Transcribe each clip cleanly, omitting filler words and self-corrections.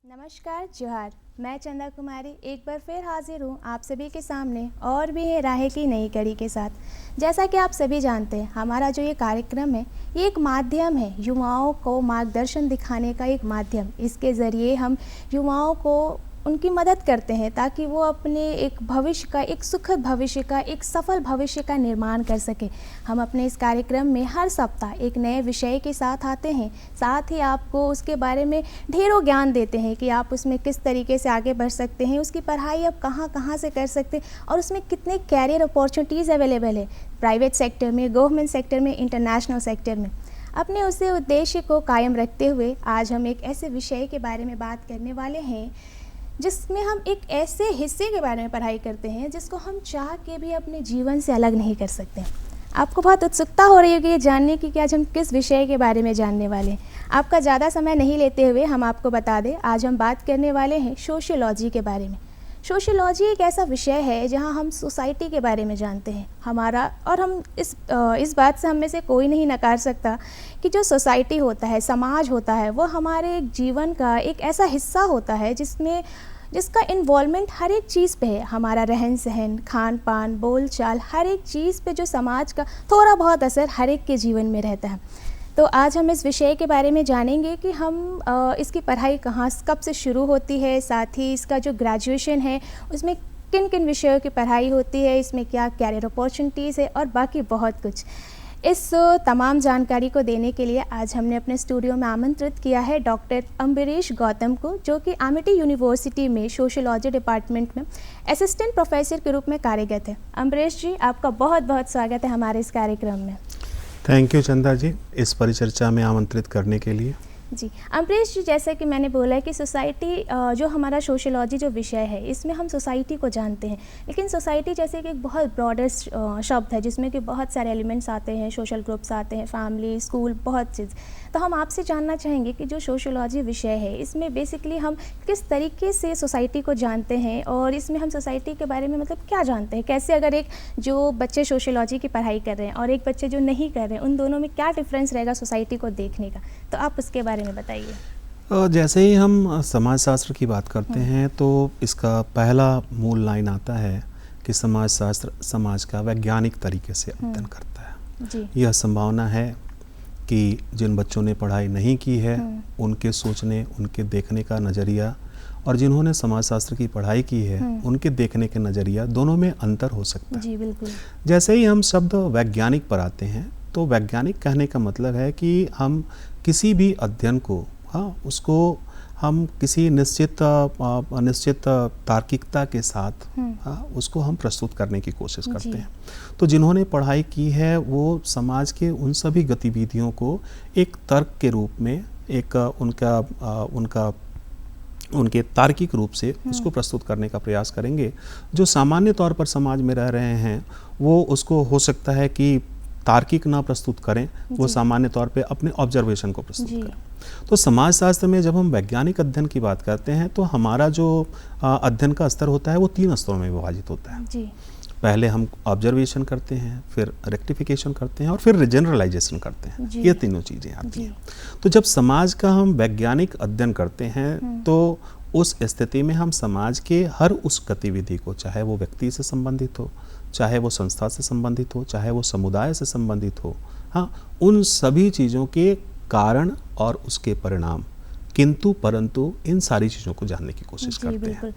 नमस्कार जोहार। मैं चंदा कुमारी एक बार फिर हाजिर हूँ आप सभी के सामने और भी है राह की नई कड़ी के साथ। जैसा कि आप सभी जानते हैं, हमारा जो ये कार्यक्रम है ये एक माध्यम है, युवाओं को मार्गदर्शन दिखाने का एक माध्यम। इसके ज़रिए हम युवाओं को उनकी मदद करते हैं ताकि वो अपने एक भविष्य का, एक सुखद भविष्य का, एक सफल भविष्य का निर्माण कर सके। हम अपने इस कार्यक्रम में हर सप्ताह एक नए विषय के साथ आते हैं, साथ ही आपको उसके बारे में ढेरों ज्ञान देते हैं कि आप उसमें किस तरीके से आगे बढ़ सकते हैं, उसकी पढ़ाई आप कहाँ कहाँ से कर सकते हैं और उसमें कितने कैरियर अपॉर्चुनिटीज़ अवेलेबल है, प्राइवेट सेक्टर में, गवर्नमेंट सेक्टर में, इंटरनेशनल सेक्टर में। अपने उसी उद्देश्य को कायम रखते हुए आज हम एक ऐसे विषय के बारे में बात करने वाले हैं जिसमें हम एक ऐसे हिस्से के बारे में पढ़ाई करते हैं जिसको हम चाह के भी अपने जीवन से अलग नहीं कर सकते। आपको बहुत उत्सुकता हो रही होगी ये जानने की कि आज हम किस विषय के बारे में जानने वाले हैं। आपका ज़्यादा समय नहीं लेते हुए हम आपको बता दें, आज हम बात करने वाले हैं सोशियोलॉजी के बारे में। सोशियोलॉजी एक ऐसा विषय है जहां हम सोसाइटी के बारे में जानते हैं हमारा, और हम इस बात से हम में से कोई नहीं नकार सकता कि जो सोसाइटी होता है, समाज होता है, वो हमारे जीवन का एक ऐसा हिस्सा होता है जिसका इन्वॉल्वमेंट हर एक चीज़ पे है। हमारा रहन सहन, खान पान, बोल चाल, हर एक चीज़ पे जो समाज का थोड़ा बहुत असर हर एक के जीवन में रहता है। तो आज हम इस विषय के बारे में जानेंगे कि हम इसकी पढ़ाई कहाँ कब से शुरू होती है, साथ ही इसका जो ग्रेजुएशन है उसमें किन किन विषयों की पढ़ाई होती है, इसमें क्या कैरियर अपॉर्चुनिटीज़ है और बाकी बहुत कुछ। इस तमाम जानकारी को देने के लिए आज हमने अपने स्टूडियो में आमंत्रित किया है डॉक्टर अम्बरीश गौतम को, जो कि एमिटी यूनिवर्सिटी में सोशियोलॉजी डिपार्टमेंट में असिस्टेंट प्रोफेसर के रूप में कार्यरत है। अम्बरीश जी, आपका बहुत बहुत स्वागत है हमारे इस कार्यक्रम में। थैंक यू चंदा जी, इस परिचर्चा में आमंत्रित करने के लिए। जी अम्बरीश जी, जैसा कि मैंने बोला है कि सोसाइटी, जो हमारा सोशियोलॉजी जो विषय है इसमें हम सोसाइटी को जानते हैं, लेकिन सोसाइटी जैसे कि एक बहुत ब्रॉडर शब्द है जिसमें कि बहुत सारे एलिमेंट्स आते हैं, सोशल ग्रुप्स आते हैं, फैमिली, स्कूल, बहुत चीज़। तो हम आपसे जानना चाहेंगे कि जो सोशियोलॉजी विषय है इसमें बेसिकली हम किस तरीके से सोसाइटी को जानते हैं और इसमें हम सोसाइटी के बारे में मतलब क्या जानते हैं, कैसे अगर एक जो बच्चे सोशियोलॉजी की पढ़ाई कर रहे हैं और एक बच्चे जो नहीं कर रहे हैं, उन दोनों में क्या डिफरेंस रहेगा सोसाइटी को देखने का, तो आप उसके बारे में बताइए। जैसे ही हम समाजशास्त्र की बात करते हैं तो इसका पहला मूल लाइन आता है कि समाजशास्त्र समाज का वैज्ञानिक तरीके से अध्ययन करता है। जी। यह संभावना है कि जिन बच्चों ने पढ़ाई नहीं की है उनके सोचने, उनके देखने का नज़रिया, और जिन्होंने समाजशास्त्र की पढ़ाई की है उनके देखने के नज़रिया, दोनों में अंतर हो सकता है। जी बिल्कुल। जैसे ही हम शब्द वैज्ञानिक पर आते हैं तो वैज्ञानिक कहने का मतलब है कि हम किसी भी अध्ययन को, उसको हम किसी निश्चित तार्किकता के साथ उसको हम प्रस्तुत करने की कोशिश करते हैं। तो जिन्होंने पढ़ाई की है वो समाज के उन सभी गतिविधियों को एक तर्क के रूप में, एक उनके तार्किक रूप से उसको प्रस्तुत करने का प्रयास करेंगे। जो सामान्य तौर पर समाज में रह रहे हैं वो उसको हो सकता है कि तार्किक ना प्रस्तुत करें, वो सामान्य तौर पे अपने ऑब्जर्वेशन को प्रस्तुत करें। तो समाजशास्त्र में जब हम वैज्ञानिक अध्ययन की बात करते हैं तो हमारा जो अध्ययन का स्तर होता है वो 3 स्तरों में विभाजित होता है। जी। पहले हम ऑब्जर्वेशन करते हैं, फिर रेक्टिफिकेशन करते हैं और फिर जनरलाइजेशन करते हैं। ये तीनों चीज़ें आती हैं। तो जब समाज का हम वैज्ञानिक अध्ययन करते हैं तो उस स्थिति में हम समाज के हर उस गतिविधि को, चाहे वो व्यक्ति से संबंधित हो, चाहे वो संस्था से संबंधित हो, चाहे वो समुदाय से संबंधित हो, उन सभी चीज़ों के कारण और उसके परिणाम, किंतु परंतु इन सारी चीज़ों को जानने की कोशिश करते हैं।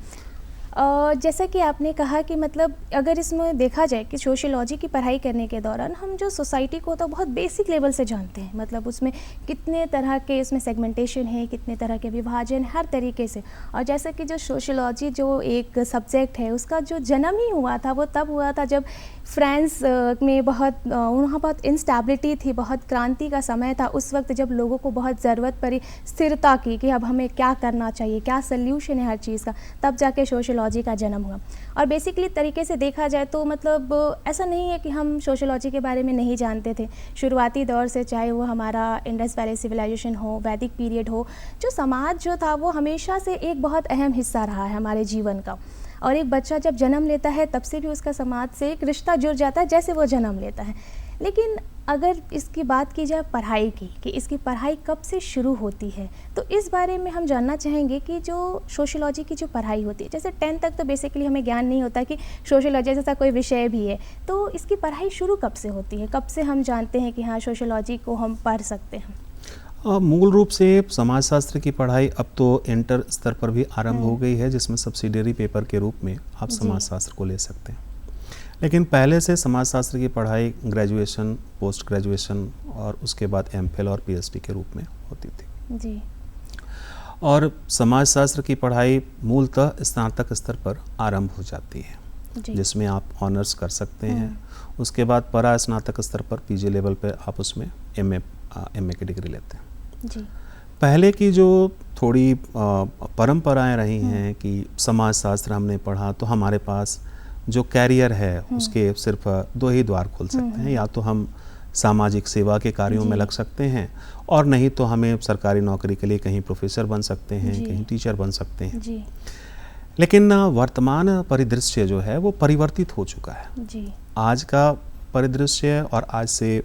जैसा कि आपने कहा कि मतलब अगर इसमें देखा जाए कि सोशियोलॉजी की पढ़ाई करने के दौरान हम जो सोसाइटी को तो बहुत बेसिक लेवल से जानते हैं, मतलब उसमें कितने तरह के उसमें सेगमेंटेशन है, कितने तरह के विभाजन, हर तरीके से। और जैसा कि जो सोशियोलॉजी जो एक सब्जेक्ट है उसका जो जन्म ही हुआ था वो तब हुआ था जब फ्रांस में वहाँ बहुत इंस्टेबिलिटी थी, बहुत क्रांति का समय था। उस वक्त जब लोगों को बहुत ज़रूरत पड़ी स्थिरता की कि अब हमें क्या करना चाहिए, क्या सल्यूशन है हर चीज़ का, तब जाके सोशियोलॉजी का जन्म हुआ। और बेसिकली तरीके से देखा जाए तो मतलब ऐसा नहीं है कि हम सोशियोलॉजी के बारे में नहीं जानते थे। शुरुआती दौर से, चाहे वो हमारा इंडस वैली सिविलाइजेशन हो, वैदिक पीरियड हो, जो समाज जो था वो हमेशा से एक बहुत अहम हिस्सा रहा है हमारे जीवन का। और एक बच्चा जब जन्म लेता है तब से भी उसका समाज से एक रिश्ता जुड़ जाता है जैसे वो जन्म लेता है। लेकिन अगर इसकी बात की जाए पढ़ाई की, कि इसकी पढ़ाई कब से शुरू होती है, तो इस बारे में हम जानना चाहेंगे कि जो सोशियोलॉजी की जो पढ़ाई होती है, जैसे 10th तक तो बेसिकली हमें ज्ञान नहीं होता कि सोशियोलॉजी जैसा कोई विषय भी है, तो इसकी पढ़ाई शुरू कब से होती है, कब से हम जानते हैं कि हाँ सोशियोलॉजी को हम पढ़ सकते हैं? मूल रूप से समाजशास्त्र की पढ़ाई अब तो इंटर स्तर पर भी आरंभ हो गई है, जिसमें सब्सिडियरी पेपर के रूप में आप समाजशास्त्र को ले सकते हैं। लेकिन पहले से समाजशास्त्र की पढ़ाई ग्रेजुएशन, पोस्ट ग्रेजुएशन और उसके बाद एमफिल और पीएचडी के रूप में होती थी जी। और समाजशास्त्र की पढ़ाई मूलतः स्नातक स्तर पर आरंभ हो जाती है, जिसमें आप ऑनर्स कर सकते हैं। उसके बाद परा स्नातक स्तर पर पीजी लेवल पे आप उसमें एमए की डिग्री लेते हैं जी। पहले की जो थोड़ी परंपराएं रही हैं कि समाजशास्त्र हमने पढ़ा तो हमारे पास जो कैरियर है उसके सिर्फ 2 ही द्वार खुल सकते हैं, या तो हम सामाजिक सेवा के कार्यों में लग सकते हैं, और नहीं तो हमें सरकारी नौकरी के लिए कहीं प्रोफेसर बन सकते हैं, कहीं टीचर बन सकते हैं जी। लेकिन वर्तमान परिदृश्य जो है वो परिवर्तित हो चुका है जी। आज का परिदृश्य और आज से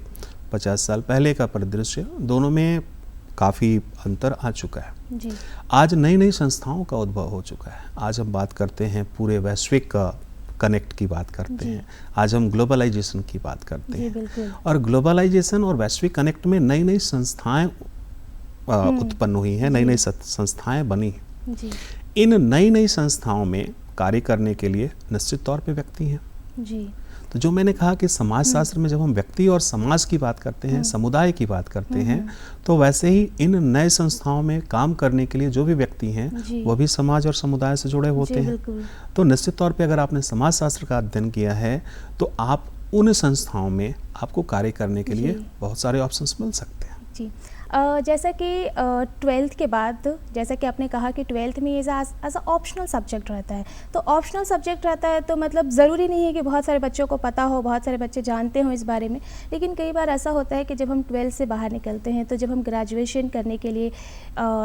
50 साल पहले का परिदृश्य, दोनों में काफ़ी अंतर आ चुका है जी। आज नई नई संस्थाओं का उद्भव हो चुका है। आज हम बात करते हैं पूरे वैश्विक कनेक्ट की बात करते हैं, आज हम ग्लोबलाइजेशन की बात करते हैं, और ग्लोबलाइजेशन और वैश्विक कनेक्ट में नई नई संस्थाएं उत्पन्न हुई हैं, नई नई संस्थाएं बनी हैं। इन नई नई संस्थाओं में कार्य करने के लिए निश्चित तौर पे व्यक्ति हैं जी। तो जो मैंने कहा कि समाजशास्त्र में जब हम व्यक्ति और समाज की बात करते हैं, समुदाय की बात करते हैं, तो वैसे ही इन नए संस्थाओं में काम करने के लिए जो भी व्यक्ति हैं वो भी समाज और समुदाय से जुड़े होते हैं। तो निश्चित तौर पे अगर आपने समाजशास्त्र का अध्ययन किया है तो आप उन संस्थाओं में आपको कार्य करने के लिए बहुत सारे ऑप्शंस मिल सकते हैं जी। जैसा कि 12th के बाद, जैसा कि आपने कहा कि 12th में ये एज अ ऑप्शनल सब्जेक्ट रहता है, तो ऑप्शनल सब्जेक्ट रहता है तो मतलब ज़रूरी नहीं है कि बहुत सारे बच्चों को पता हो, बहुत सारे बच्चे जानते हो इस बारे में। लेकिन कई बार ऐसा होता है कि जब हम 12th से बाहर निकलते हैं, तो जब हम ग्रेजुएशन करने के लिए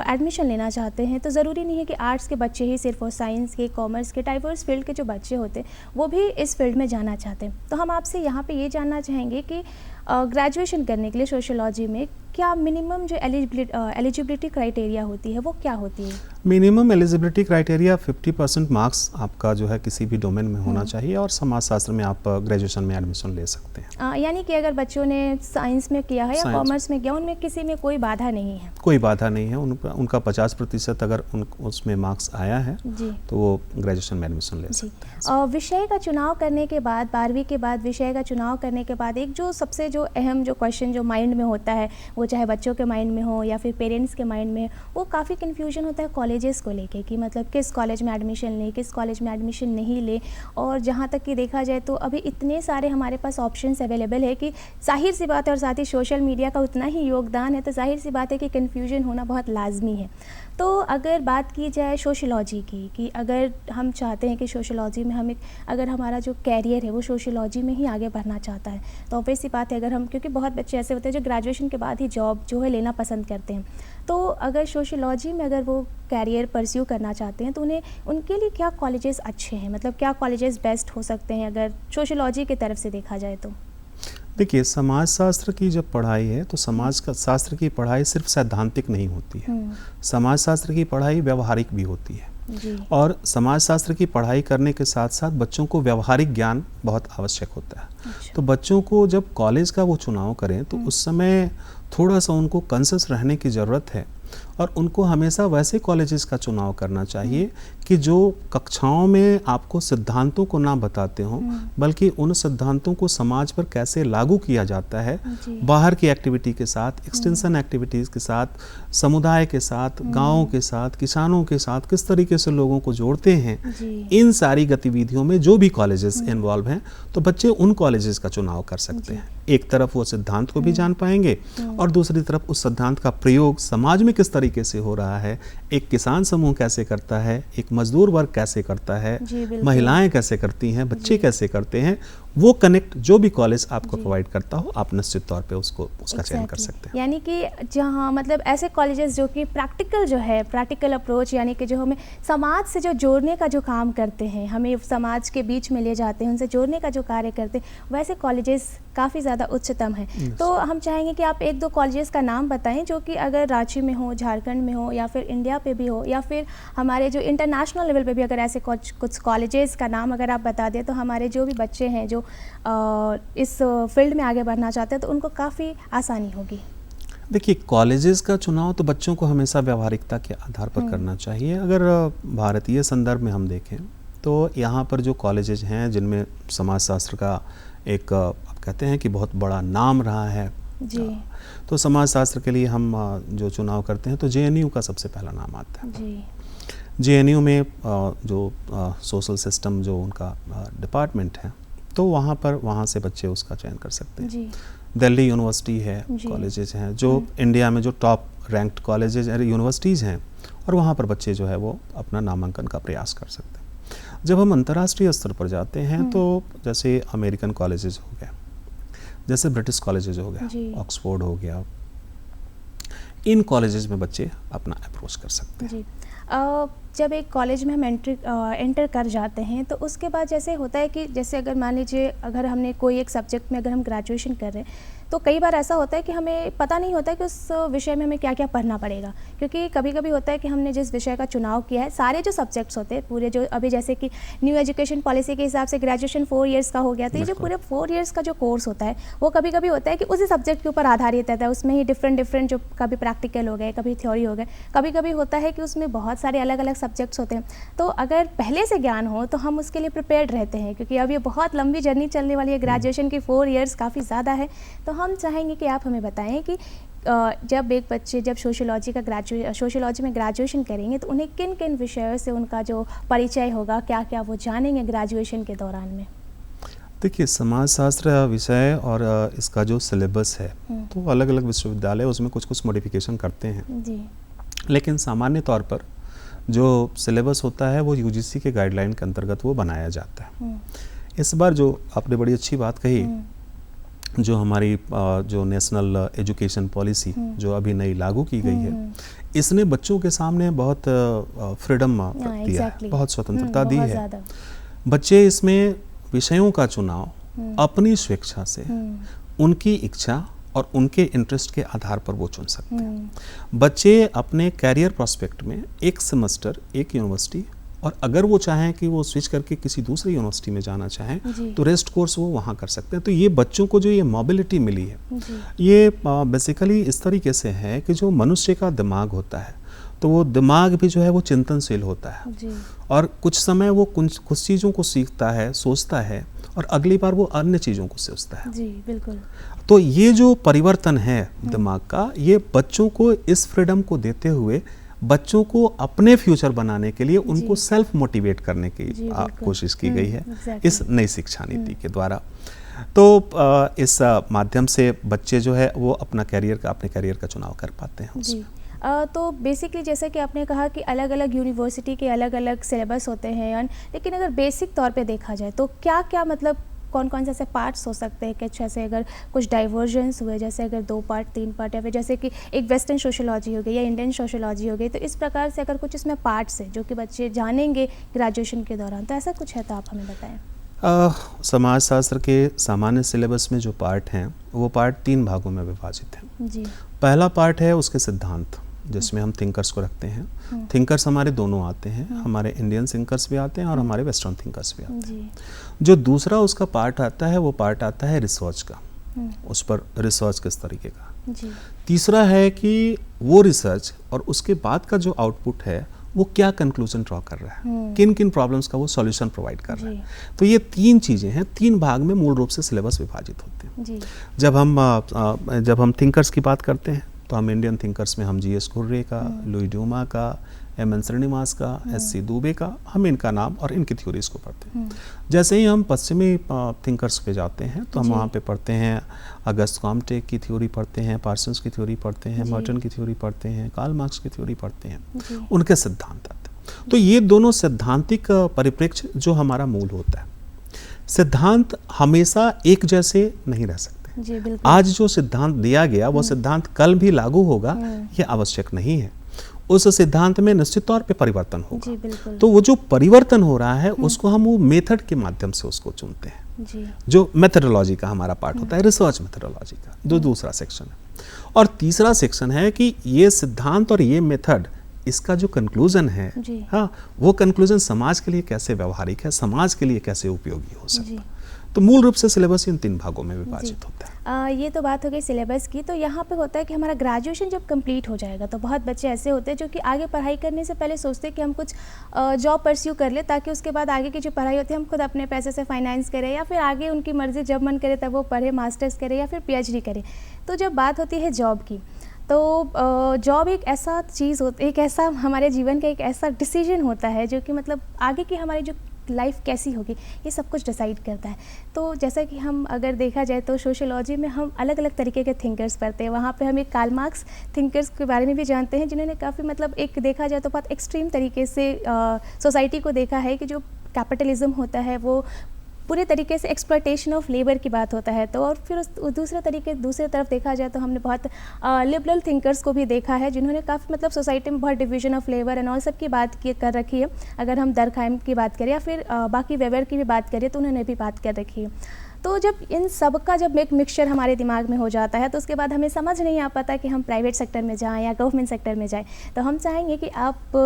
एडमिशन लेना चाहते हैं, तो ज़रूरी नहीं है कि आर्ट्स के बच्चे ही सिर्फ, और साइंस के, कॉमर्स के, डाइवर्स फील्ड के जो बच्चे होते हैं वो भी इस फील्ड में जाना चाहते हैं। तो हम आपसे यहाँ पर ये जानना चाहेंगे कि ग्रेजुएशन करने के लिए सोशियोलॉजी में क्या मिनिमम जो एलिजिबिलिटी क्राइटेरिया होती है वो क्या होती है? मिनिमम एलिजिबिलिटी क्राइटेरिया 50% मार्क्स आपका जो है किसी भी डोमेन में होना चाहिए, और समाजशास्त्र में आप ग्रेजुएशन में एडमिशन ले सकते हैं। यानी कि अगर बच्चों ने साइंस में किया है या कॉमर्स में किया, उनमें किसी में कोई बाधा नहीं है? कोई बाधा नहीं है, उनका 50% अगर उसमें मार्क्स आया है तो वो ग्रेजुएशन में एडमिशन ले सकते हैं। विषय का चुनाव करने के बाद, 12वीं के बाद विषय का चुनाव करने के बाद, एक जो सबसे जो अहम जो क्वेश्चन जो माइंड में होता है, वो चाहे बच्चों के माइंड में हो या फिर पेरेंट्स के माइंड में, वो काफ़ी कन्फ्यूजन होता है कॉलेजेस को लेके कि मतलब किस कॉलेज में एडमिशन लें, किस कॉलेज में एडमिशन नहीं लें। और जहाँ तक कि देखा जाए तो अभी इतने सारे हमारे पास ऑप्शंस अवेलेबल है कि जाहिर सी बात है, और साथ ही सोशल मीडिया का उतना ही योगदान है, तो जाहिर सी बात है कि कन्फ्यूजन होना बहुत लाजमी है। तो अगर बात की जाए सोशियोलॉजी की, कि अगर हम चाहते हैं कि सोशियोलॉजी में हम अगर हमारा जो कैरियर है वो सोशियोलॉजी में ही आगे बढ़ना चाहता है, तो ऑब्वियस सी बात है, अगर हम, क्योंकि बहुत बच्चे ऐसे होते हैं जो ग्रेजुएशन के बाद ही जॉब जो है लेना पसंद करते हैं, तो अगर सोशियोलॉजी में अगर वो कैरियर परस्यू करना चाहते हैं तो उनके लिए क्या कॉलेजेस अच्छे हैं, मतलब क्या कॉलेजेस बेस्ट हो सकते हैं अगर सोशियोलॉजी की तरफ से देखा जाए तो? देखिए, समाजशास्त्र की जब पढ़ाई है तो समाज का शास्त्र की पढ़ाई सिर्फ सैद्धांतिक नहीं होती है, समाजशास्त्र की पढ़ाई व्यवहारिक भी होती है जी। और समाजशास्त्र की पढ़ाई करने के साथ साथ बच्चों को व्यवहारिक ज्ञान बहुत आवश्यक होता है। अच्छा। तो बच्चों को जब कॉलेज का वो चुनाव करें तो उस समय थोड़ा सा उनको कॉन्शियस रहने की ज़रूरत है, और उनको हमेशा वैसे कॉलेजेस का चुनाव करना चाहिए कि जो कक्षाओं में आपको सिद्धांतों को ना बताते हों, बल्कि उन सिद्धांतों को समाज पर कैसे लागू किया जाता है, बाहर की एक्टिविटी के साथ, एक्सटेंशन एक्टिविटीज़ के साथ, समुदाय के साथ, गाँवों के साथ, किसानों के साथ किस तरीके से लोगों को जोड़ते हैं, इन सारी गतिविधियों में जो भी कॉलेजेस इन्वॉल्व हैं, तो बच्चे उन कॉलेजेस का चुनाव कर सकते हैं। एक तरफ वो सिद्धांत को भी जान पाएंगे और दूसरी तरफ उस सिद्धांत का प्रयोग समाज में किस तरीके से हो रहा है, एक किसान समूह कैसे करता है, एक मजदूर वर्ग कैसे करता है, महिलाएं कैसे करती हैं, बच्चे कैसे करते हैं, वो कनेक्ट जो भी कॉलेज आपको प्रोवाइड करता हो, आप निश्चित तौर पे उसका चयन कर सकते हैं। यानी कि जहाँ मतलब ऐसे कॉलेजेस जो कि प्रैक्टिकल जो है, प्रैक्टिकल अप्रोच, यानी कि जो हमें समाज से जो जोड़ने का जो काम करते हैं, हमें समाज के बीच में ले जाते हैं, उनसे जोड़ने का जो कार्य करते हैं, वैसे कॉलेजेस काफ़ी ज़्यादा उच्चतम है। तो हम चाहेंगे कि आप एक दो कॉलेजेस का नाम बताएं जो कि अगर रांची में हो, झारखंड में हो, या फिर इंडिया पे भी हो, या फिर हमारे जो इंटरनेशनल लेवल पे भी अगर ऐसे कुछ कॉलेजेस का नाम अगर आप बता दें तो हमारे जो भी बच्चे हैं जो इस फील्ड में आगे बढ़ना चाहते हैं तो उनको काफ़ी आसानी होगी। देखिए, कॉलेजेस का चुनाव तो बच्चों को हमेशा व्यावहारिकता के आधार पर करना चाहिए। अगर भारतीय संदर्भ में हम देखें तो यहाँ पर जो कॉलेजेस हैं जिनमें समाजशास्त्र का एक आप कहते हैं कि बहुत बड़ा नाम रहा है जी, तो समाजशास्त्र के लिए हम जो चुनाव करते हैं तो JNU का सबसे पहला नाम आता है जी। JNU में जो सोशल सिस्टम जो उनका डिपार्टमेंट है तो वहाँ से बच्चे उसका चयन कर सकते हैं जी। दिल्ली यूनिवर्सिटी है, कॉलेजेस हैं जो इंडिया में जो टॉप रैंक्ड कॉलेजेस यूनिवर्सिटीज़ हैं और वहाँ पर बच्चे जो है वो अपना नामांकन का प्रयास कर सकते हैं। जब हम अंतर्राष्ट्रीय स्तर पर जाते हैं तो जैसे अमेरिकन कॉलेजेस हो गया, जैसे ब्रिटिश कॉलेजेस हो गया, ऑक्सफोर्ड हो गया, इन कॉलेजेस में बच्चे अपना अप्रोच कर सकते हैं। जी। जब एक कॉलेज में हम एंटर कर जाते हैं तो उसके बाद जैसे होता है कि जैसे अगर मान लीजिए अगर हमने कोई एक सब्जेक्ट में अगर हम ग्रेजुएशन कर रहे हैं तो कई बार ऐसा होता है कि हमें पता नहीं होता है कि उस विषय में हमें क्या क्या पढ़ना पड़ेगा, क्योंकि कभी कभी होता है कि हमने जिस विषय का चुनाव किया है, सारे जो सब्जेक्ट्स होते हैं पूरे, जो अभी जैसे कि न्यू एजुकेशन पॉलिसी के हिसाब से ग्रेजुएशन 4 इयर्स का हो गया, तो ये जो पूरे 4 इयर्स का जो कोर्स होता है वो कभी कभी होता है कि उसी सब्जेक्ट के ऊपर आधारित रहता है, उसमें ही डिफरेंट जो कभी प्रैक्टिकल हो गए, कभी थ्योरी हो गए, कभी कभी होता है कि उसमें बहुत सारे अलग अलग सब्जेक्ट्स होते हैं। तो अगर पहले से ज्ञान हो तो हम उसके लिए प्रिपेयर्ड रहते हैं, क्योंकि अब ये बहुत लंबी जर्नी चलने वाली है, ग्रेजुएशन की 4 इयर्स काफ़ी ज़्यादा है। तो हम चाहेंगे कि आप हमें बताएं कि जब एक बच्चे जब सोशियोलॉजी में ग्रेजुएशन करेंगे तो उन्हें किन किन विषयों से उनका जो परिचय होगा, क्या क्या वो जानेंगे ग्रेजुएशन के दौरान में। देखिए, समाजशास्त्र विषय और इसका जो सिलेबस है तो अलग अलग विश्वविद्यालय उसमें कुछ कुछ मॉडिफिकेशन करते हैं जी, लेकिन सामान्य तौर पर जो सिलेबस होता है वो UGC के गाइडलाइन के अंतर्गत वो बनाया जाता है। इस बार जो आपने बड़ी अच्छी बात कही, जो हमारी जो नेशनल एजुकेशन पॉलिसी जो अभी नई लागू की गई है, इसने बच्चों के सामने बहुत फ्रीडम दिया है, बहुत स्वतंत्रता दी है। बच्चे इसमें विषयों का चुनाव अपनी स्वेच्छा से, उनकी इच्छा और उनके इंटरेस्ट के आधार पर वो चुन सकते हैं। बच्चे अपने कैरियर प्रोस्पेक्ट में एक सेमेस्टर एक यूनिवर्सिटी, और अगर वो चाहें कि वो स्विच करके किसी दूसरी यूनिवर्सिटी में जाना चाहें तो रेस्ट कोर्स वो वहाँ कर सकते हैं। तो ये बच्चों को जो ये मोबिलिटी मिली है, ये बेसिकली इस तरीके से है कि जो मनुष्य का दिमाग होता है तो वो दिमाग भी जो है वो चिंतनशील होता है और कुछ समय वो कुछ चीज़ों को सीखता है, सोचता है, और अगली बार वो अन्य चीज़ों को सोचता है। जी बिल्कुल। तो ये जो परिवर्तन है दिमाग का, ये बच्चों को इस फ्रीडम को देते हुए बच्चों को अपने फ्यूचर बनाने के लिए उनको सेल्फ मोटिवेट करने की कोशिश की गई है इस नई शिक्षा नीति के द्वारा। तो इस माध्यम से बच्चे जो है वो अपने कैरियर का चुनाव कर पाते हैं उसमें। तो बेसिकली जैसे कि आपने कहा कि अलग अलग यूनिवर्सिटी के अलग अलग सिलेबस होते हैं, लेकिन अगर बेसिक तौर पे देखा जाए तो क्या क्या मतलब कौन कौन से ऐसे पार्ट्स हो सकते हैं कि जैसे अगर कुछ डाइवर्जेंस हुए, जैसे अगर 2 पार्ट 3 पार्ट, या फिर जैसे कि एक वेस्टर्न सोशियोलॉजी हो गई या इंडियन सोशियोलॉजी हो गई, तो इस प्रकार से अगर कुछ इसमें पार्ट्स हैं जो कि बच्चे जानेंगे ग्रेजुएशन के दौरान, तो ऐसा कुछ है तो आप हमें बताएं। समाजशास्त्र के सामान्य सिलेबस में जो पार्ट हैं वो पार्ट 3 भागों में विभाजित हैं जी। पहला पार्ट है उसके सिद्धांत, जिसमें हम थिंकर्स को रखते हैं। थिंकर्स हमारे दोनों आते हैं, हमारे इंडियन थिंकर्स भी आते हैं और हमारे वेस्टर्न थिंकर्स भी आते हैं। जो दूसरा उसका पार्ट आता है वो पार्ट आता है रिसर्च का, उस पर रिसर्च किस तरीके का जी। तीसरा है कि वो रिसर्च और उसके बाद का जो आउटपुट है वो क्या कंक्लूजन ड्रॉ कर रहा है, किन किन प्रॉब्लम्स का वो सॉल्यूशन प्रोवाइड कर रहा है। तो ये 3 चीज़ें हैं, 3 भाग में मूल रूप से सिलेबस विभाजित होते हैं जी। जब हम थिंकर्स की बात करते हैं तो हम इंडियन थिंकर्स में हम GS खुर्रे का, लुई ड्यूमा का, MN श्रीनिवास का, SC दुबे का, हम इनका नाम और इनकी थ्योरीज को पढ़ते हैं। जैसे ही हम पश्चिमी थिंकर्स पे जाते हैं तो हम वहाँ पे पढ़ते हैं अगस्त कॉम्टे की थ्योरी पढ़ते हैं, पार्सन्स की थ्योरी पढ़ते हैं, मर्टन की थ्योरी पढ़ते हैं, कार्ल मार्क्स की थ्योरी पढ़ते हैं, उनके सिद्धांत आते हैं। तो ये दोनों सैद्धांतिक परिप्रेक्ष्य जो हमारा मूल होता है। सिद्धांत हमेशा एक जैसे नहीं रह सकते। जी बिल्कुल। आज जो सिद्धांत दिया गया वो सिद्धांत कल भी लागू होगा ये आवश्यक नहीं है। उस सिद्धांत में निश्चित तौर पे परिवर्तन होगा। जी बिल्कुल। तो वो जो परिवर्तन हो रहा है उसको हम वो मेथड के माध्यम से उसको चुनते हैं। जी। जो मेथडोलॉजी का हमारा पार्ट होता है, रिसर्च मेथडोलॉजी का जो दूसरा सेक्शन है। और तीसरा सेक्शन है कि ये सिद्धांत और ये मेथड, इसका जो कंक्लूजन है, हाँ, वो कंक्लूजन समाज के लिए कैसे व्यवहारिक है, समाज के लिए कैसे उपयोगी हो सकता है। तो मूल रूप से सिलेबस इन 3 भागों में विभाजित होता है। ये तो बात हो गई सिलेबस की। तो यहाँ पे होता है कि हमारा ग्रेजुएशन जब कंप्लीट हो जाएगा तो बहुत बच्चे ऐसे होते हैं जो कि आगे पढ़ाई करने से पहले सोचते हैं कि हम कुछ जॉब परस्यू कर ले, ताकि उसके बाद आगे की जो पढ़ाई होती है हम खुद अपने पैसे से फाइनेंस करें, या फिर आगे उनकी मर्ज़ी जब मन करे तब वो पढ़े, मास्टर्स करे या फिर PhD करे। तो जब बात होती है जॉब की, तो जॉब एक ऐसा चीज़ होता है, एक ऐसा हमारे जीवन का एक ऐसा डिसीजन होता है जो कि मतलब आगे की हमारी जो लाइफ कैसी होगी ये सब कुछ डिसाइड करता है। तो जैसा कि हम अगर देखा जाए तो सोशियोलॉजी में हम अलग अलग तरीके के थिंकर्स पढ़ते हैं। वहाँ पे हम एक कार्ल मार्क्स थिंकर्स के बारे में भी जानते हैं, जिन्होंने काफ़ी मतलब एक देखा जाए तो बहुत एक्सट्रीम तरीके से सोसाइटी को देखा है कि जो कैपिटलिज्म होता है वो पूरे तरीके से एक्सप्लॉयटेशन ऑफ लेबर की बात होता है। तो और फिर उस दूसरे तरफ देखा जाए तो हमने बहुत लिबरल थिंकर्स को भी देखा है, जिन्होंने काफ़ी मतलब सोसाइटी में बहुत division of labour and all सब की बात कर रखी है। अगर हम दरखाइम की बात करें या फिर बाकी वेबर की भी बात करें तो उन्होंने भी बात कर रखी है। तो जब इन सब का जब एक मिक्सचर हमारे दिमाग में हो जाता है तो उसके बाद हमें समझ नहीं आ पाता कि हम प्राइवेट सेक्टर में जाएं या गवर्नमेंट सेक्टर में जाएं। तो हम चाहेंगे कि आप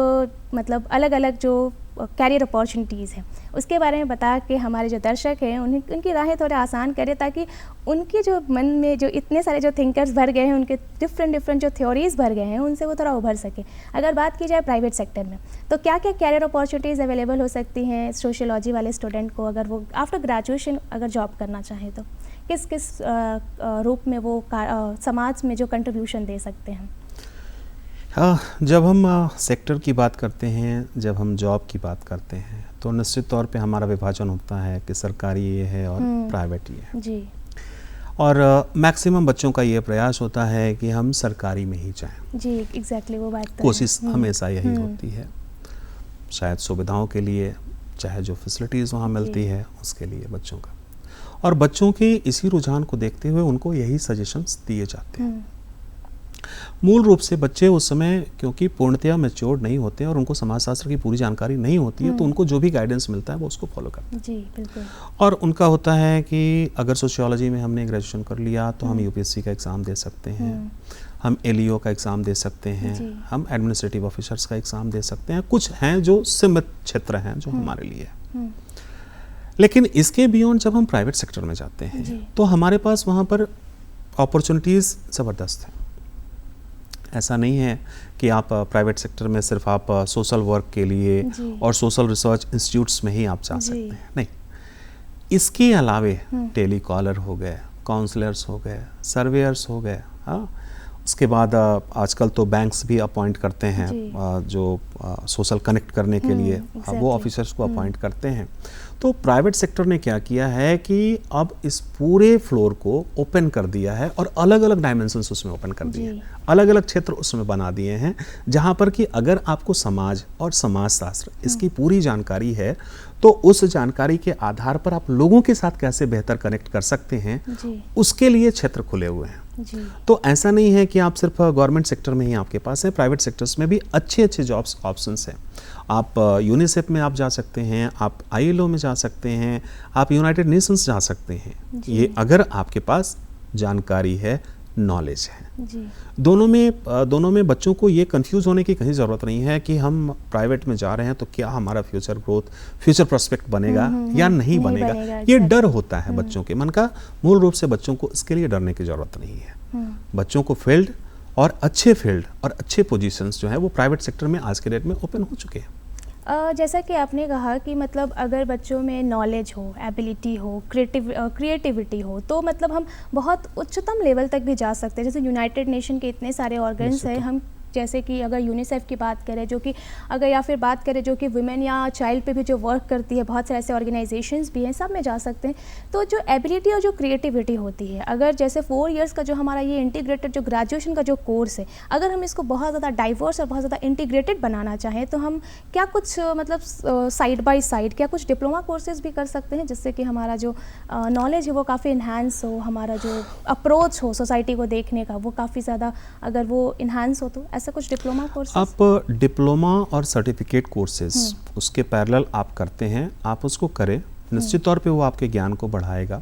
मतलब अलग अलग जो कैरियर अपॉर्चुनिटीज़ हैं उसके बारे में बता के हमारे जो दर्शक हैं उनकी राहें थोड़ा आसान करें, ताकि उनके जो मन में जो इतने सारे जो थिंकर्स भर गए हैं, उनके डिफरेंट जो थ्योरीज भर गए हैं, उनसे वो थोड़ा उभर सके। अगर बात की जाए प्राइवेट सेक्टर में तो क्या क्या कैरियर अपॉर्चुनिटीज़ अवेलेबल हो सकती हैं सोशियोलॉजी वाले स्टूडेंट को, अगर वो आफ्टर ग्रेजुएशन अगर जॉब करना चाहें तो किस किस रूप में वो समाज में जो कंट्रीब्यूशन दे सकते हैं? जब हम सेक्टर की बात करते हैं, जब हम जॉब की बात करते हैं तो निश्चित तौर पे हमारा विभाजन होता है कि सरकारी ये है और प्राइवेट ये है जी। और मैक्सिमम बच्चों का ये प्रयास होता है कि हम सरकारी में ही जाएं जी। एग्जैक्टली वो बात कोशिश हमेशा यही होती है, शायद सुविधाओं के लिए, चाहे जो फैसिलिटीज़ वहाँ मिलती है उसके लिए बच्चों का। और बच्चों के इसी रुझान को देखते हुए उनको यही सजेशंस दिए जाते हैं। मूल रूप से बच्चे उस समय क्योंकि पूर्णतया मैच्योर्ड नहीं होते हैं और उनको समाजशास्त्र की पूरी जानकारी नहीं होती है, तो उनको जो भी गाइडेंस मिलता है वो उसको फॉलो करते हैं। जी बिल्कुल। और उनका होता है कि अगर सोशियोलॉजी में हमने ग्रेजुएशन कर लिया तो हम UPSC का एग्ज़ाम दे सकते हैं, हम LEO का एग्ज़ाम दे सकते हैं, हम एडमिनिस्ट्रेटिव ऑफिसर्स का एग्ज़ाम दे सकते हैं। कुछ हैं जो सीमित क्षेत्र हैं जो हमारे लिए, लेकिन इसके बियॉन्ड जब हम प्राइवेट सेक्टर में जाते हैं तो हमारे पास वहाँ पर अपॉर्चुनिटीज़ ज़बरदस्त हैं। ऐसा नहीं है कि आप प्राइवेट सेक्टर में सिर्फ आप सोशल वर्क के लिए और सोशल रिसर्च इंस्टीट्यूट्स में ही आप जा सकते हैं, नहीं। इसके अलावे टेलीकॉलर हो गए, काउंसलर्स हो गए, सर्वेयर्स हो गए, हाँ। उसके बाद आजकल तो बैंक्स भी अपॉइंट करते हैं जो सोशल कनेक्ट करने के लिए वो ऑफिसर्स को अपॉइंट करते हैं। तो प्राइवेट सेक्टर ने क्या किया है कि अब इस पूरे फ्लोर को ओपन कर दिया है और अलग अलग डायमेंशंस उसमें ओपन कर दिए हैं, अलग अलग क्षेत्र उसमें बना दिए हैं, जहाँ पर कि अगर आपको समाज और समाजशास्त्र इसकी पूरी जानकारी है तो उस जानकारी के आधार पर आप लोगों के साथ कैसे बेहतर कनेक्ट कर सकते हैं, उसके लिए क्षेत्र खुले हुए हैं। तो ऐसा नहीं है कि आप सिर्फ गवर्नमेंट सेक्टर में ही आपके पास है, प्राइवेट सेक्टर्स में भी अच्छे अच्छे जॉब्स ऑप्शंस हैं। आप यूनिसेफ में आप जा सकते हैं, आप ILO में जा सकते हैं, आप यूनाइटेड नेशंस जा सकते हैं, ये अगर आपके पास जानकारी है, नॉलेज है। दोनों में बच्चों को ये कंफ्यूज होने की कहीं ज़रूरत नहीं है कि हम प्राइवेट में जा रहे हैं तो क्या हमारा फ्यूचर ग्रोथ, फ्यूचर प्रोस्पेक्ट बनेगा या नहीं बनेगा, ये डर होता है बच्चों के मन का। मूल रूप से बच्चों को इसके लिए डरने की ज़रूरत नहीं है। बच्चों को फील्ड और अच्छे पोजीशंस जो है वो प्राइवेट सेक्टर में आज के डेट में ओपन हो चुके हैं। जैसा कि आपने कहा कि मतलब अगर बच्चों में नॉलेज हो, एबिलिटी हो, क्रिएटिविटी हो तो मतलब हम बहुत उच्चतम लेवल तक भी जा सकते हैं। जैसे यूनाइटेड नेशन के इतने सारे ऑर्गन्स हैं, हम जैसे कि अगर यूनिसेफ की बात करें, जो कि अगर या फिर बात करें जो कि वुमेन या चाइल्ड पे भी जो वर्क करती है, बहुत सारे ऐसे ऑर्गेनाइजेशंस भी हैं, सब में जा सकते हैं। तो जो एबिलिटी और जो क्रिएटिविटी होती है, अगर जैसे 4 इयर्स का जो हमारा ये इंटीग्रेटेड जो ग्रेजुएशन का जो कोर्स है, अगर हम इसको बहुत ज़्यादा डाइवर्स और बहुत ज़्यादा इंटीग्रेटेड बनाना चाहें तो हम क्या कुछ मतलब साइड बाय साइड क्या कुछ डिप्लोमा कोर्सेज भी कर सकते हैं, जिससे कि हमारा जो नॉलेज है वो काफ़ी इन्हांस हो, हमारा जो अप्रोच हो सोसाइटी को देखने का वो काफ़ी ज़्यादा अगर वो इन्हांस हो, तो ऐसा कुछ डिप्लोमा कोर्स? आप डिप्लोमा और सर्टिफिकेट कोर्सेज उसके पैरेलल आप करते हैं, आप उसको करें, निश्चित तौर पे वो आपके ज्ञान को बढ़ाएगा।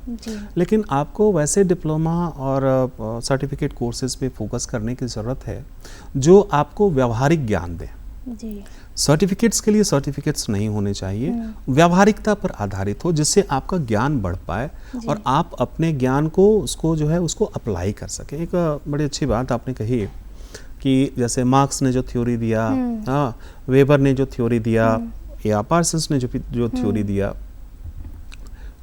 लेकिन आपको वैसे डिप्लोमा और सर्टिफिकेट कोर्सेज पे फोकस करने की ज़रूरत है जो आपको व्यावहारिक ज्ञान दें। जी। सर्टिफिकेट्स के लिए सर्टिफिकेट्स नहीं होने चाहिए, व्यावहारिकता पर आधारित हो, जिससे आपका ज्ञान बढ़ पाए और आप अपने ज्ञान को उसको जो है उसको अप्लाई कर सकें। एक बड़ी अच्छी बात आपने कही कि जैसे मार्क्स ने जो थ्योरी दिया, वेबर ने जो थ्योरी दिया या पार्सन्स ने जो थ्योरी दिया,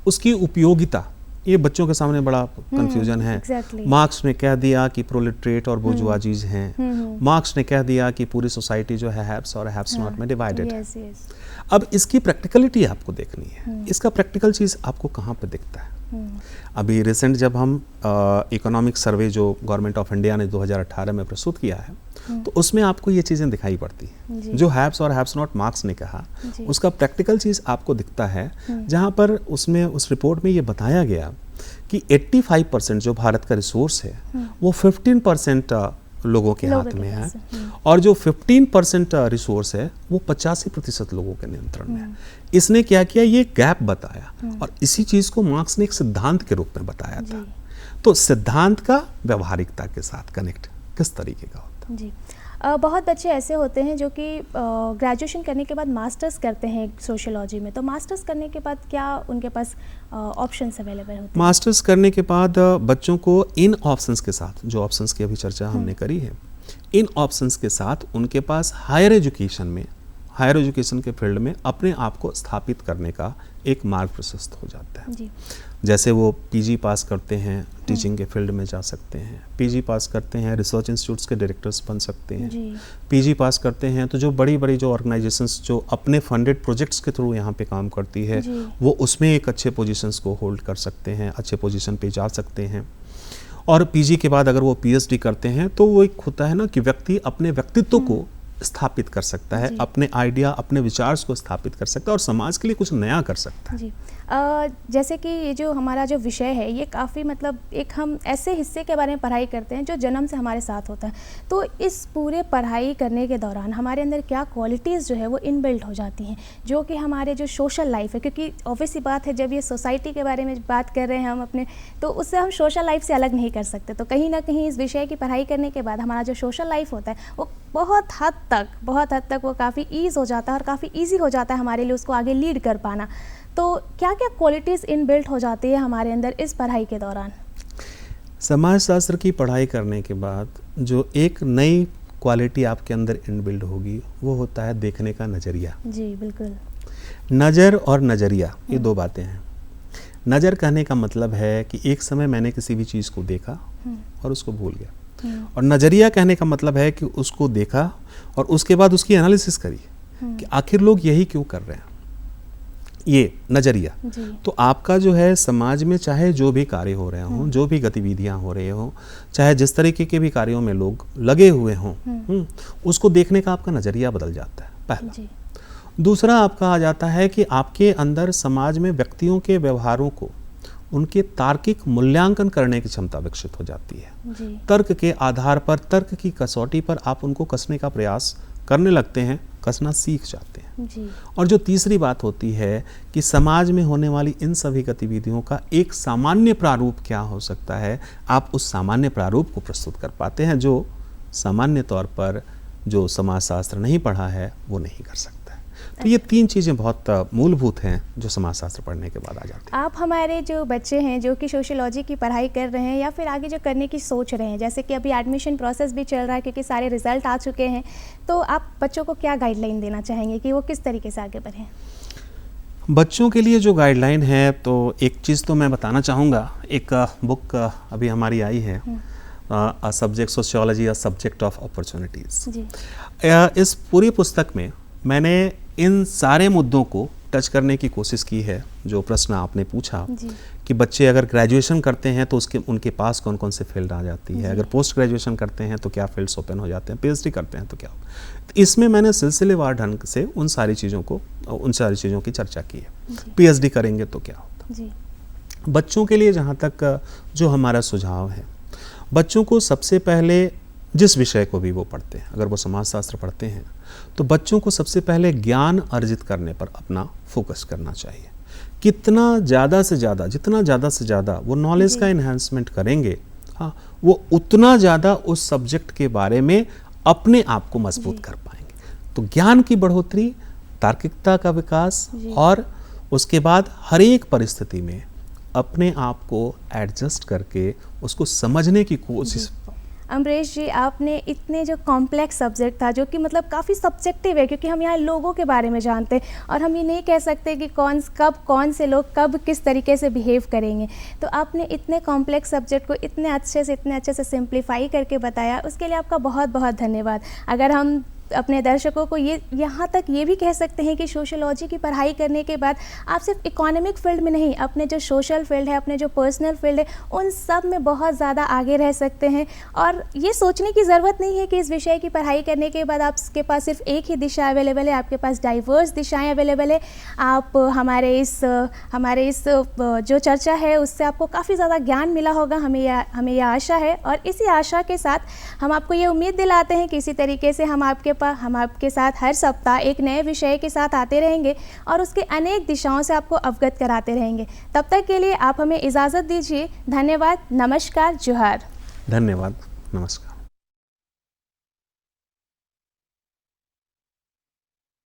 उसकी उपयोगिता ये बच्चों के सामने बड़ा कंफ्यूजन है। मार्क्स ने कह दिया कि प्रोलेटरेट और बुर्जुआजीज हैं, मार्क्स ने कह दिया कि पूरी सोसाइटी जो है हैव्स और हैव्स नॉट में डिवाइडेड है। अब इसकी प्रैक्टिकलिटी आपको देखनी है, इसका प्रैक्टिकल चीज़ आपको कहाँ पे दिखता है। अभी रिसेंट जब हम इकोनॉमिक सर्वे जो गवर्नमेंट ऑफ इंडिया ने 2018 में प्रस्तुत किया है, तो उसमें आपको ये चीज़ें दिखाई पड़ती हैं। जो हैव्स और हैव्स नॉट मार्क्स ने कहा, उसका प्रैक्टिकल चीज़ आपको दिखता है, जहाँ पर उसमें उस रिपोर्ट में ये बताया गया कि 85% जो भारत का रिसोर्स है वो 15% लोगों के हाथ में है, और जो 15% रिसोर्स है वो 85% लोगों के नियंत्रण में है। इसने क्या किया, ये गैप बताया, और इसी चीज़ को मार्क्स ने एक सिद्धांत के रूप में बताया था। तो सिद्धांत का व्यवहारिकता के साथ कनेक्ट किस तरीके का होता है। जी। बहुत बच्चे ऐसे होते हैं जो कि ग्रेजुएशन करने के बाद मास्टर्स करते हैं सोशियोलॉजी में, तो मास्टर्स करने के बाद क्या उनके पास ऑप्शंस अवेलेबल होते हैं? मास्टर्स करने के बाद बच्चों को इन ऑप्शंस के साथ, जो ऑप्शंस की अभी चर्चा हमने करी है, इन ऑप्शंस के साथ उनके पास हायर एजुकेशन के फील्ड में अपने आप को स्थापित करने का एक मार्ग प्रशस्त हो जाता है। जी। जैसे वो पीजी पास करते हैं, टीचिंग के फील्ड में जा सकते हैं, पीजी पास करते हैं, रिसर्च इंस्टीट्यूट्स के डायरेक्टर्स बन सकते हैं, पीजी पास करते हैं तो जो बड़ी बड़ी जो ऑर्गेनाइजेशंस जो अपने फंडेड प्रोजेक्ट्स के थ्रू यहाँ पे काम करती है, वो उसमें एक अच्छे पोजीशंस को होल्ड कर सकते हैं, अच्छे पोजीशन पे जा सकते हैं। और पीजी के बाद अगर वो पीएचडी करते हैं तो वो एक होता है ना कि व्यक्ति अपने व्यक्तित्व को स्थापित कर सकता है, अपने आइडिया, अपने विचार को स्थापित कर सकता है और समाज के लिए कुछ नया कर सकता है। जी। जैसे कि ये जो हमारा जो विषय है, ये काफ़ी मतलब एक हम ऐसे हिस्से के बारे में पढ़ाई करते हैं जो जन्म से हमारे साथ होता है। तो इस पूरे पढ़ाई करने के दौरान हमारे अंदर क्या क्वालिटीज़ जो है वो इनबिल्ट हो जाती हैं, जो कि हमारे जो सोशल लाइफ है, क्योंकि ऑब्वियस सी बात है जब ये सोसाइटी के बारे में बात कर रहे हैं हम अपने, तो उससे हम सोशल लाइफ से अलग नहीं कर सकते। तो कहीं ना कहीं इस विषय की पढ़ाई करने के बाद हमारा जो सोशल लाइफ होता है वो बहुत हद तक वो काफ़ी ईज़ हो जाता है और काफ़ी ईजी हो जाता है हमारे लिए उसको आगे लीड कर पाना। तो क्या क्या क्वालिटीज़ इनबिल्ट हो जाती है हमारे अंदर इस पढ़ाई के दौरान? समाजशास्त्र की पढ़ाई करने के बाद जो एक नई क्वालिटी आपके अंदर इनबिल्ट होगी वो होता है देखने का नज़रिया। जी बिल्कुल। नज़र और नज़रिया ये दो बातें हैं। नज़र कहने का मतलब है कि एक समय मैंने किसी भी चीज़ को देखा और उसको भूल गया, और नज़रिया कहने का मतलब है कि उसको देखा और उसके बाद उसकी एनालिसिस करी कि आखिर लोग यही क्यों कर रहे हैं, ये नज़रिया। तो आपका जो है समाज में चाहे जो भी कार्य हो रहे हों, जो भी गतिविधियां हो रही हों, चाहे जिस तरीके के भी कार्यों में लोग लगे हुए हों, उसको देखने का आपका नज़रिया बदल जाता है, पहला। दूसरा आपका आ जाता है कि आपके अंदर समाज में व्यक्तियों के व्यवहारों को उनके तार्किक मूल्यांकन करने की क्षमता विकसित हो जाती है। तर्क के आधार पर, तर्क की कसौटी पर आप उनको कसने का प्रयास करने लगते हैं, कसना सीख जाते हैं। और जो तीसरी बात होती है कि समाज में होने वाली इन सभी गतिविधियों का एक सामान्य प्रारूप क्या हो सकता है, आप उस सामान्य प्रारूप को प्रस्तुत कर पाते हैं, जो सामान्य तौर पर जो समाजशास्त्र नहीं पढ़ा है वो नहीं कर सकता। तो ये तीन चीज़ें बहुत मूलभूत हैं जो समाजशास्त्र पढ़ने के बाद आ जाती हैं। आप हमारे जो बच्चे हैं जो कि सोशियोलॉजी की पढ़ाई कर रहे हैं या फिर आगे जो करने की सोच रहे हैं, जैसे कि अभी एडमिशन प्रोसेस भी चल रहा है क्योंकि सारे रिजल्ट आ चुके हैं, तो आप बच्चों को क्या गाइडलाइन देना चाहेंगे कि वो किस तरीके से आगे बढ़ें? बच्चों के लिए जो गाइडलाइन है, तो एक चीज़ तो मैं बताना चाहूँगा, एक बुक अभी हमारी आई है a subject sociology, a subject of opportunities. जी। इस पूरी पुस्तक में मैंने इन सारे मुद्दों को टच करने की कोशिश की है। जो प्रश्न आपने पूछा जी। कि बच्चे अगर ग्रेजुएशन करते हैं तो उनके पास कौन कौन से फील्ड आ जाती है, अगर पोस्ट ग्रेजुएशन करते हैं तो क्या फील्ड्स ओपन हो जाते हैं, पीएचडी करते हैं तो क्या। तो इसमें मैंने सिलसिलेवार ढंग से उन सारी चीज़ों की चर्चा की है। पीएचडी करेंगे तो क्या होता। जी। बच्चों के लिए जहाँ तक जो हमारा सुझाव है, बच्चों को सबसे पहले जिस विषय को भी वो पढ़ते हैं, अगर वो समाजशास्त्र पढ़ते हैं तो बच्चों को सबसे पहले ज्ञान अर्जित करने पर अपना फोकस करना चाहिए। कितना ज़्यादा से ज़्यादा, जितना ज़्यादा से ज़्यादा वो नॉलेज का इन्हांसमेंट करेंगे, हाँ, वो उतना ज़्यादा उस सब्जेक्ट के बारे में अपने आप को मजबूत कर पाएंगे। तो ज्ञान की बढ़ोतरी, तार्किकता का विकास, और उसके बाद हर एक परिस्थिति में अपने आप को एडजस्ट करके उसको समझने की कोशिश। अमरीश जी, आपने इतने जो कॉम्प्लेक्स सब्जेक्ट था, जो कि मतलब काफ़ी सब्जेक्टिव है, क्योंकि हम यहाँ लोगों के बारे में जानते हैं और हम ये नहीं कह सकते कि कौन से लोग कब किस तरीके से बिहेव करेंगे। तो आपने इतने कॉम्प्लेक्स सब्जेक्ट को इतने अच्छे से सिंप्लीफाई करके बताया, उसके लिए आपका बहुत बहुत धन्यवाद। अगर हम अपने दर्शकों को यहाँ तक ये भी कह सकते हैं कि सोशियोलॉजी की पढ़ाई करने के बाद आप सिर्फ इकोनॉमिक फील्ड में नहीं, अपने जो सोशल फील्ड है, अपने जो पर्सनल फील्ड है, उन सब में बहुत ज़्यादा आगे रह सकते हैं। और ये सोचने की ज़रूरत नहीं है कि इस विषय की पढ़ाई करने के बाद आपके पास सिर्फ एक ही दिशा अवेलेबल है, आपके पास डाइवर्स दिशाएँ अवेलेबल है। आप हमारे इस जो चर्चा है उससे आपको काफ़ी ज़्यादा ज्ञान मिला होगा, हमें यह आशा है। और इसी आशा के साथ हम आपको ये उम्मीद दिलाते हैं कि इसी तरीके से हम आपके साथ हर सप्ताह एक नए विषय के साथ आते रहेंगे और उसके अनेक दिशाओं से आपको अवगत कराते रहेंगे। तब तक के लिए आप हमें इजाज़त दीजिए। धन्यवाद, नमस्कार, जोहार। धन्यवाद, नमस्कार।